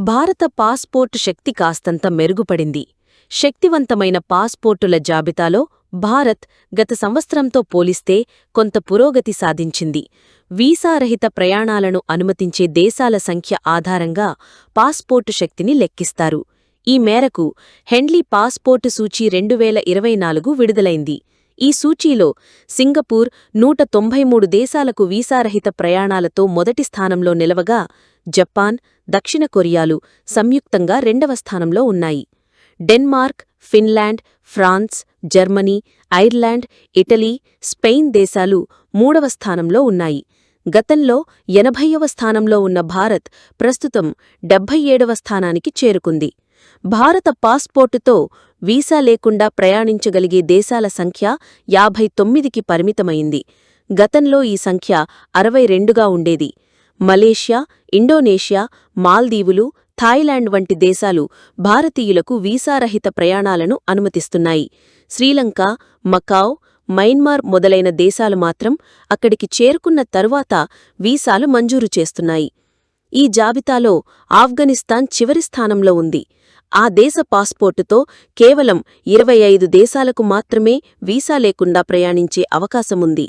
భారత పాస్పోర్టు శక్తి కాస్తంత మెరుగుపడింది. శక్తివంతమైన పాస్పోర్టుల జాబితాలో భారత్ గత సంవత్సరంతో పోలిస్తే కొంత పురోగతి సాధించింది. వీసారహిత ప్రయాణాలను అనుమతించే దేశాల సంఖ్య ఆధారంగా పాస్పోర్టు శక్తిని లెక్కిస్తారు. ఈ మేరకు హెండ్లీ పాస్పోర్టు సూచీ 2024 విడుదలైంది. ఈ సూచీలో సింగపూర్ 193 దేశాలకు వీసారహిత ప్రయాణాలతో మొదటి స్థానంలో నిలవగా, జపాన్, దక్షిణ కొరియాలు సంయుక్తంగా రెండవ స్థానంలో ఉన్నాయి. Denmark, Finland, France, Germany, Ireland, Italy, Spain దేశాలు మూడవ స్థానంలో ఉన్నాయి. గతంలో 80వ స్థానంలో ఉన్న భారత్ ప్రస్తుతం 77వ స్థానానికి చేరుకుంది. భారత పాస్పోర్టుతో వీసా లేకుండా ప్రయాణించగలిగే దేశాల సంఖ్య 59కి పరిమితమైంది. గతంలో ఈ సంఖ్య 62గా ఉండేది. మలేషియా, ఇండోనేషియా, మాల్దీవులు, థాయిలాండ్ వంటి దేశాలు భారతీయులకు వీసారహిత ప్రయాణాలను అనుమతిస్తున్నాయి. శ్రీలంక, మకావ్, మయన్మార్ మొదలైన దేశాలు మాత్రం అక్కడికి చేరుకున్న తరువాత వీసాలు మంజూరు చేస్తున్నాయి. ఈ జాబితాలో ఆఫ్ఘనిస్తాన్ చివరి స్థానంలో ఉంది. ఆ దేశ పాస్పోర్టుతో కేవలం 25 దేశాలకు మాత్రమే వీసా లేకుండా ప్రయాణించే అవకాశముంది.